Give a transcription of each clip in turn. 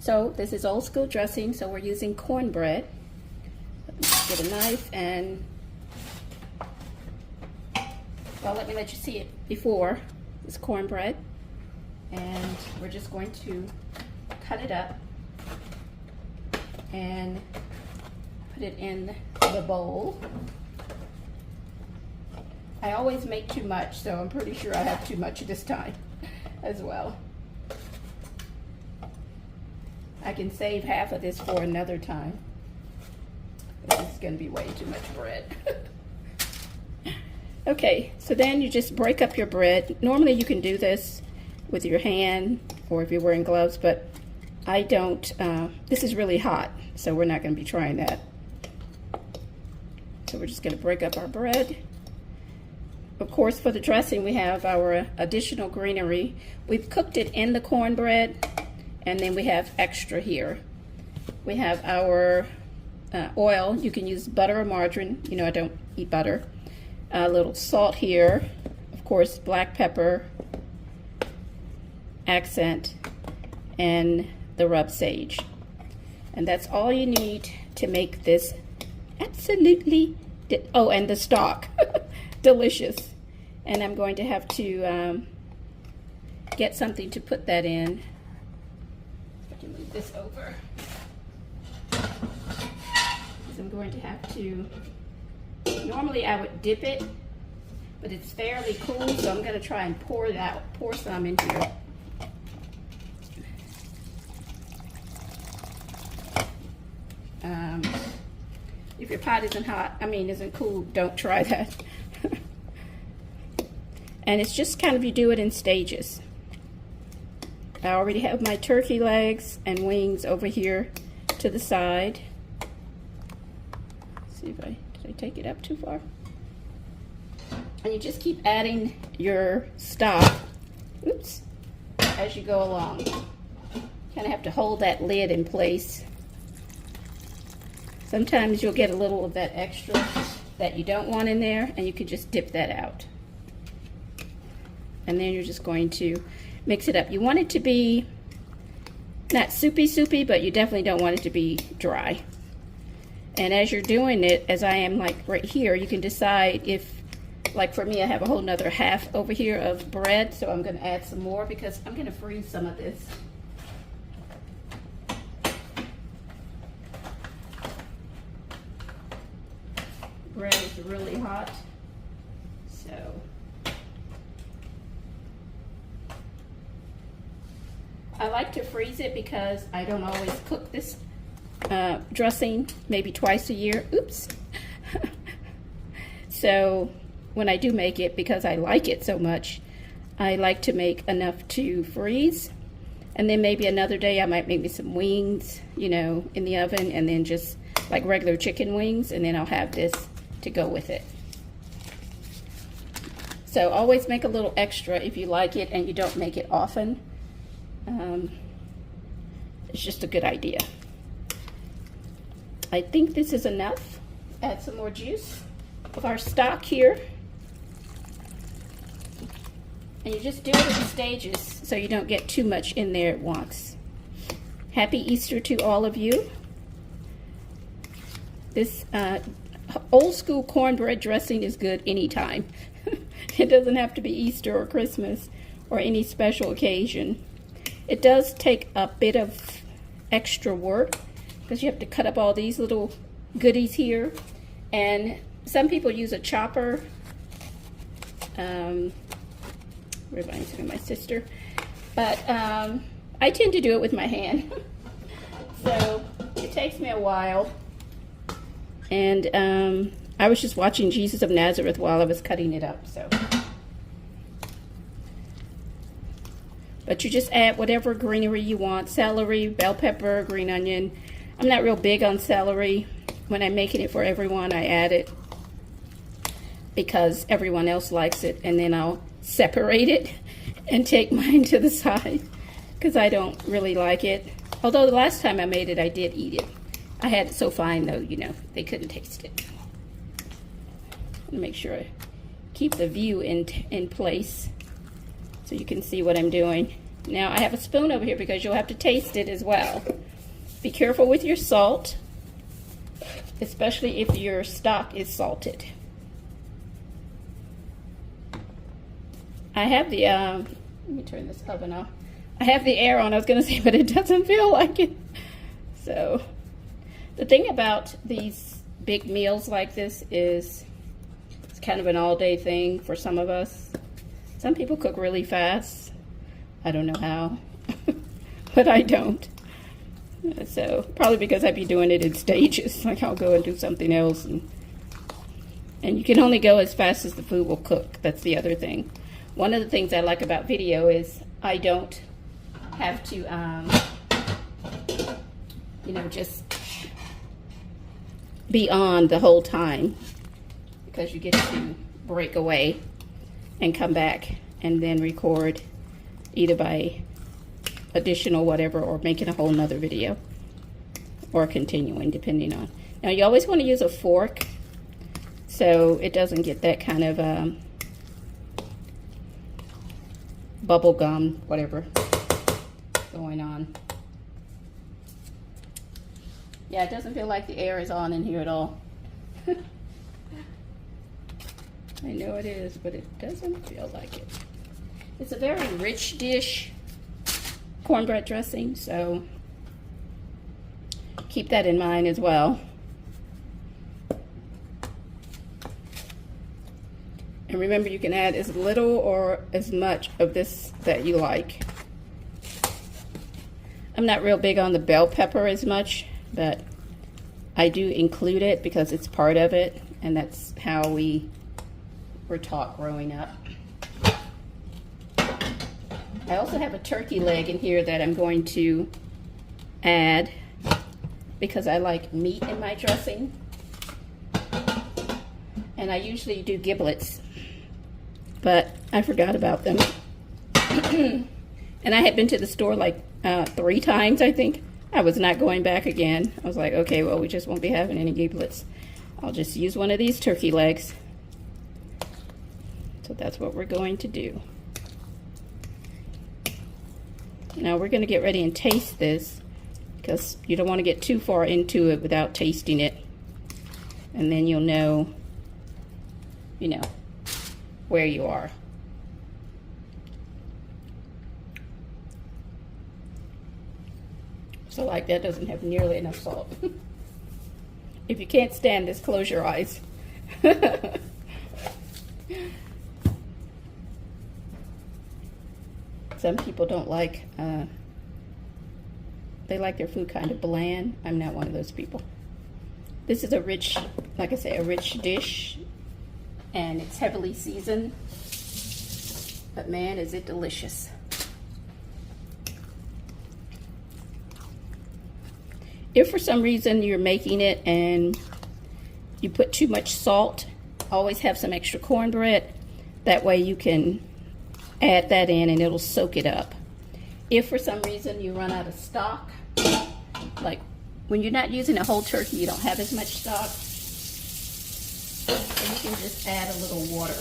So this is old school dressing, so we're using cornbread. Let's get a knife and, well, let me let you see it before. It's cornbread, and we're just going to cut it up and put it in the bowl. I always make too much, so I'm pretty sure I have too much this time as well. I can save half of this for another time. This is going to be way too much bread. Okay, so then you just break up your bread. Normally you can do this with your hand or if you're wearing gloves, but I don't. This is really hot, so we're not going to be trying that. So we're just going to break up our bread. Of course, for the dressing, we have our additional greenery. We've cooked it in the cornbread, and then we have extra here. We have our oil. You can use butter or margarine. You know, I don't eat butter. A little salt here. Of course, black pepper, accent, and the rub sage. And that's all you need to make this absolutely, oh, and the stock. Delicious. And I'm going to have to get something to put that in. I can move this over. So I'm going to have to, normally I would dip it, but it's fairly cool, so I'm going to try and pour some in here. If your pot isn't cool, don't try that. And it's just kind of, you do it in stages. I already have my turkey legs and wings over here to the side. Let's see if did I take it up too far? And you just keep adding your stock, oops, as you go along. Kind of have to hold that lid in place. Sometimes you'll get a little of that extra that you don't want in there, and you can just dip that out. And then you're just going to mix it up. You want it to be not soupy, but you definitely don't want it to be dry. And as you're doing it, as I am like right here, you can decide if, like for me, I have a whole nother half over here of bread, so I'm going to add some more because I'm going to freeze some of this. Bread is really hot, so I like to freeze it because I don't always cook this dressing, maybe twice a year. Oops. So when I do make it, because I like it so much, I like to make enough to freeze, and then maybe another day I might make me some wings, you know, in the oven, and then just like regular chicken wings, and then I'll have this to go with it. So always make a little extra if you like it and you don't make it often. It's just a good idea. I think this is enough. Add some more juice of our stock here. And you just do it in stages so you don't get too much in there at once. Happy Easter to all of you. This old school cornbread dressing is good anytime. It doesn't have to be Easter or Christmas or any special occasion. It does take a bit of extra work because you have to cut up all these little goodies here. And some people use a chopper. Reminds me of my sister. But I tend to do it with my hand. So it takes me a while. And I was just watching Jesus of Nazareth while I was cutting it up. So, but you just add whatever greenery you want. Celery, bell pepper, green onion. I'm not real big on celery. When I'm making it for everyone, I add it because everyone else likes it. And then I'll separate it and take mine to the side because I don't really like it. Although the last time I made it, I did eat it. I had it so fine though, you know, they couldn't taste it. Make sure I keep the view in place so you can see what I'm doing. Now I have a spoon over here because you'll have to taste it as well. Be careful with your salt, especially if your stock is salted. I have the, let me turn this oven off. I have the air on, I was gonna say, but it doesn't feel like it. So, the thing about these big meals like this is it's kind of an all-day thing for some of us. Some people cook really fast. I don't know how, but I don't. So, probably because I'd be doing it in stages. Like I'll go and do something else. And you can only go as fast as the food will cook. That's the other thing. One of the things I like about video is I don't have to, you know, just be on the whole time, because you get to break away and come back and then record either by additional whatever or making a whole nother video or continuing, depending on. Now you always want to use a fork so it doesn't get that kind of bubble gum, whatever going on. Yeah, it doesn't feel like the air is on in here at all. I know it is, but it doesn't feel like it. It's a very rich dish, cornbread dressing, so keep that in mind as well. And remember, you can add as little or as much of this that you like. I'm not real big on the bell pepper as much, but I do include it because it's part of it, and that's how we were taught growing up. I also have a turkey leg in here that I'm going to add because I like meat in my dressing. And I usually do giblets, but I forgot about them. And I had been to the store like 3 times, I think. I was not going back again. I was like, okay, well, we just won't be having any giblets. I'll just use one of these turkey legs. So that's what we're going to do. Now we're going to get ready and taste this, because you don't want to get too far into it without tasting it. And then you'll know, you know, where you are. So like that doesn't have nearly enough salt. If you can't stand this, close your eyes. Some people don't like, they like their food kind of bland. I'm not one of those people. This is a rich, like I say, a rich dish, and it's heavily seasoned, but man, is it delicious. If for some reason you're making it and you put too much salt, always have some extra cornbread. That way you can add that in and it'll soak it up. If for some reason you run out of stock, like when you're not using a whole turkey, you don't have as much stock, and you can just add a little water.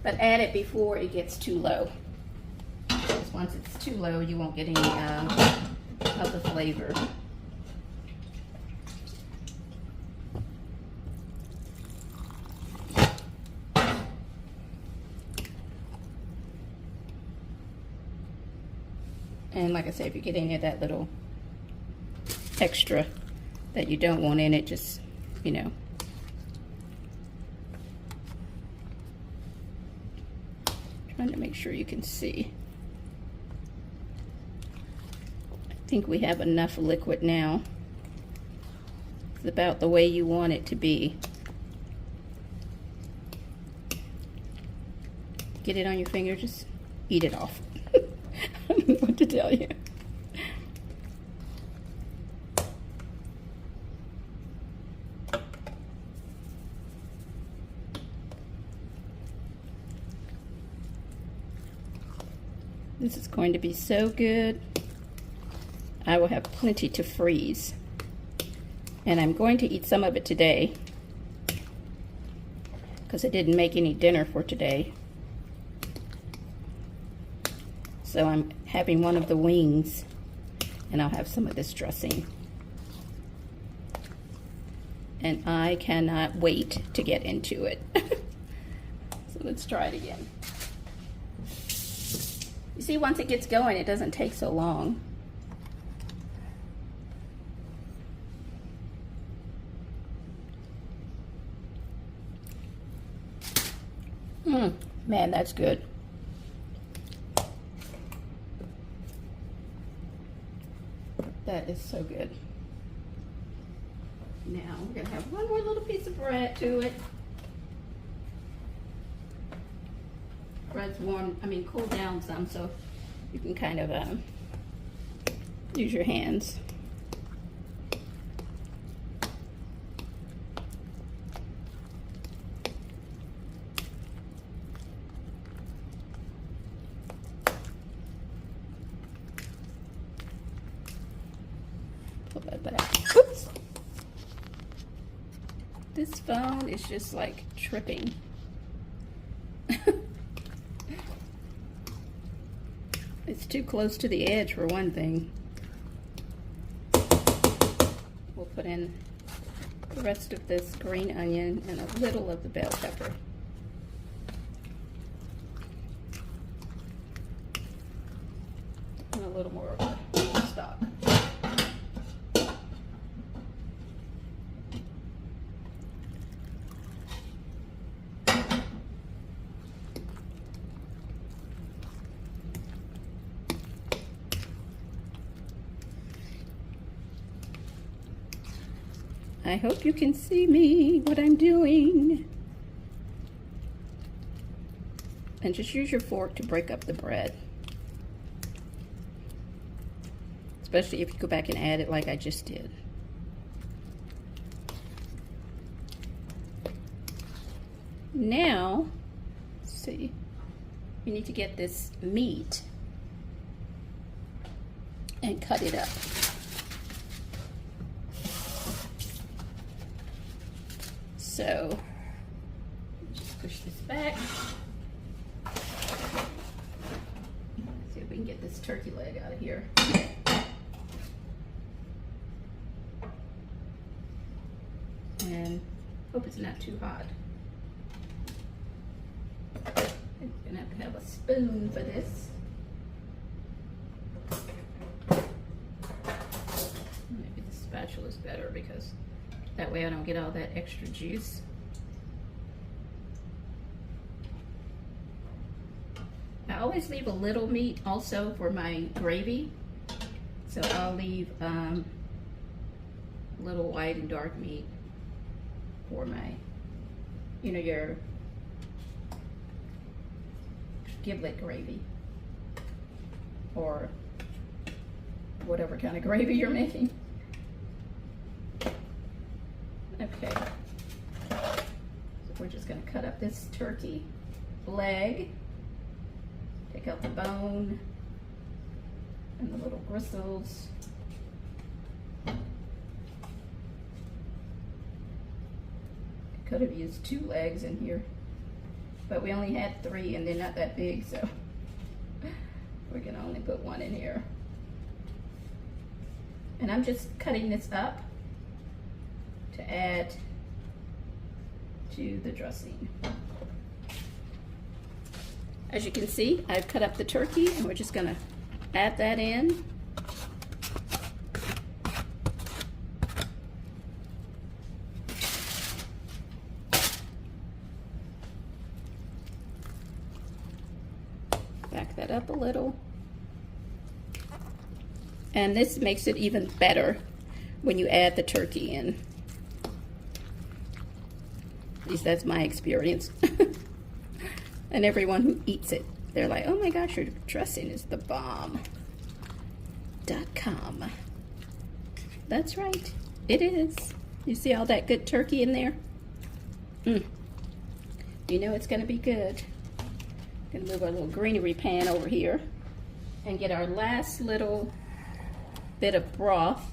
But add it before it gets too low. Because once it's too low, you won't get any of the flavor. And like I say, if you get any of that little extra that you don't want in it, just, you know. Trying to make sure you can see. I think we have enough liquid now. It's about the way you want it to be. Get it on your finger, just eat it off. I don't know what to tell you. This is going to be so good. I will have plenty to freeze. And I'm going to eat some of it today, because I didn't make any dinner for today. So I'm having one of the wings, and I'll have some of this dressing. And I cannot wait to get into it. So let's try it again. You see, once it gets going, it doesn't take so long. Man, that's good. That is so good. Now we're gonna have one more little piece of bread to it. Bread's warm, cooled down some, so you can kind of use your hands. Pull that back. Oops. This phone is just like tripping. It's too close to the edge for one thing. We'll put in the rest of this green onion and a little of the bell pepper. And a little more stock. I hope you can see me, what I'm doing. And just use your fork to break up the bread. Especially if you go back and add it like I just did. Now, let's see, you need to get this meat and cut it up. So, just push this back. Let's see if we can get this turkey leg out of here. And hope it's not too hot. I'm gonna have a spoon for this. Maybe the spatula is better because that way I don't get all that extra juice. I always leave a little meat also for my gravy. So I'll leave little white and dark meat for my, your giblet gravy. Or whatever kind of gravy you're making. Okay, so we're just going to cut up this turkey leg, take out the bone and the little gristles. Could have used 2 legs in here, but we only had 3 and they're not that big, so we're going to only put 1 in here. And I'm just cutting this up to add to the dressing. As you can see, I've cut up the turkey and we're just gonna add that in. Back that up a little. And this makes it even better when you add the turkey in. At least that's my experience. And everyone who eats it, they're like, oh my gosh, your dressing is the bomb. .com. That's right, it is. You see all that good turkey in there? You know it's gonna be good. Gonna move our little greenery pan over here and get our last little bit of broth.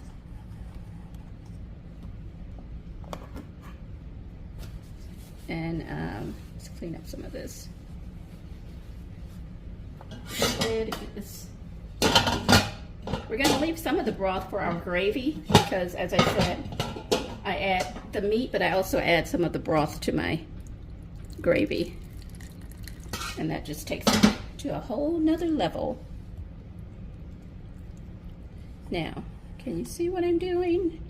And let's clean up some of this. We're going to leave some of the broth for our gravy because, as I said, I add the meat, but I also add some of the broth to my gravy. And that just takes it to a whole nother level. Now, can you see what I'm doing?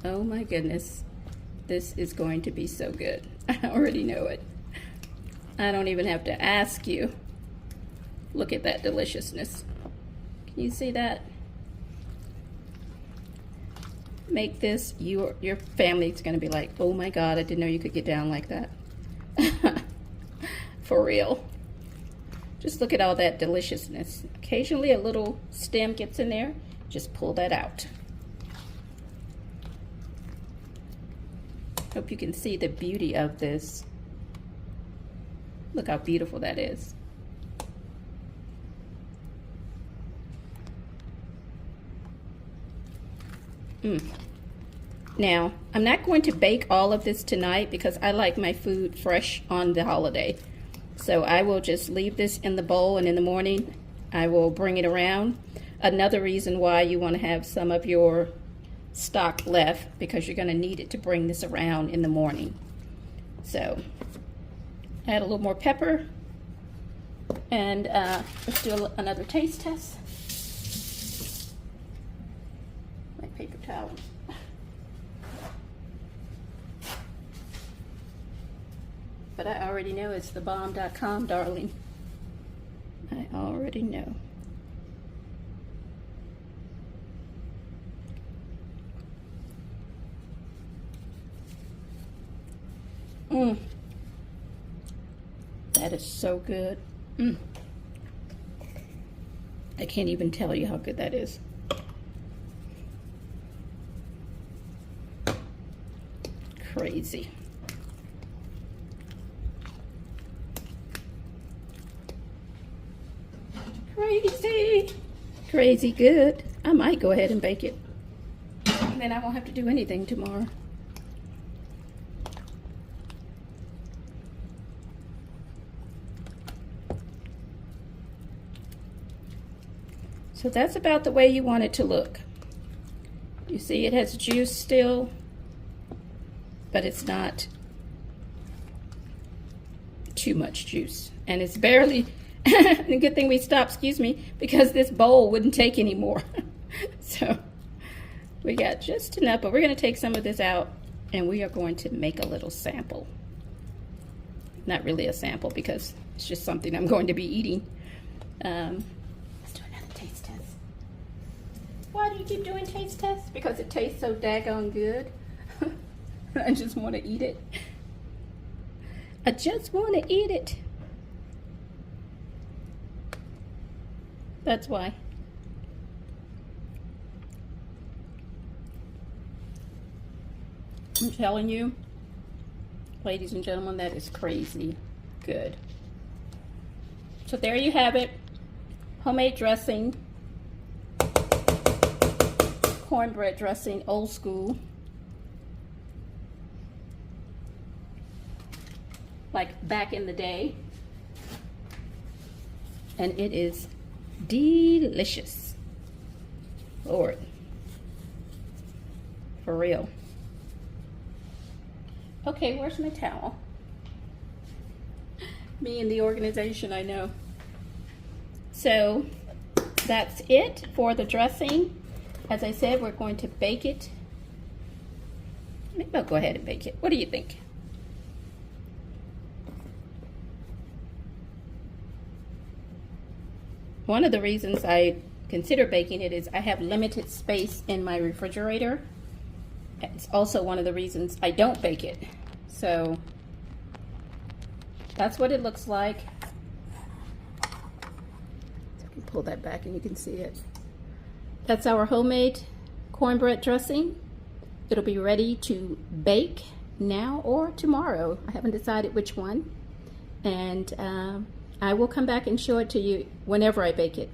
Oh my goodness. This is going to be so good. I already know it. I don't even have to ask you. Look at that deliciousness. Can you see that? Make this, your family's gonna be like, oh my God, I didn't know you could get down like that. For real. Just look at all that deliciousness. Occasionally a little stem gets in there, just pull that out. Hope you can see the beauty of this. Look how beautiful that is. Now, I'm not going to bake all of this tonight because I like my food fresh on the holiday. So I will just leave this in the bowl, and in the morning I will bring it around. Another reason why you want to have some of your stock left, because you're going to need it to bring this around in the morning. So add a little more pepper, and let's do another taste test. My paper towel. But I already know it's thebomb.com, darling. I already know. That is so good. I can't even tell you how good that is. Crazy. Crazy. Crazy good. I might go ahead and bake it. And then I won't have to do anything tomorrow. So that's about the way you want it to look. You see it has juice still, but it's not too much juice. And it's barely, a good thing we stopped, excuse me, because this bowl wouldn't take any more. So we got just enough, but we're going to take some of this out and we are going to make a little sample. Not really a sample because it's just something I'm going to be eating. Let's do another taste test. Why do you keep doing taste tests? Because it tastes so daggone good. I just want to eat it. I just want to eat it. That's why. I'm telling you, ladies and gentlemen, that is crazy good. So there you have it. Homemade dressing. Cornbread dressing, old school. Like back in the day. And it is delicious. Lord. For real. Okay, where's my towel? Me and the organization, I know. So that's it for the dressing. As I said, we're going to bake it. Maybe I'll go ahead and bake it. What do you think? One of the reasons I consider baking it is I have limited space in my refrigerator. It's also one of the reasons I don't bake it. So that's what it looks like. So I can pull that back and you can see it. That's our homemade cornbread dressing. It'll be ready to bake now or tomorrow. I haven't decided which one. And I will come back and show it to you whenever I bake it.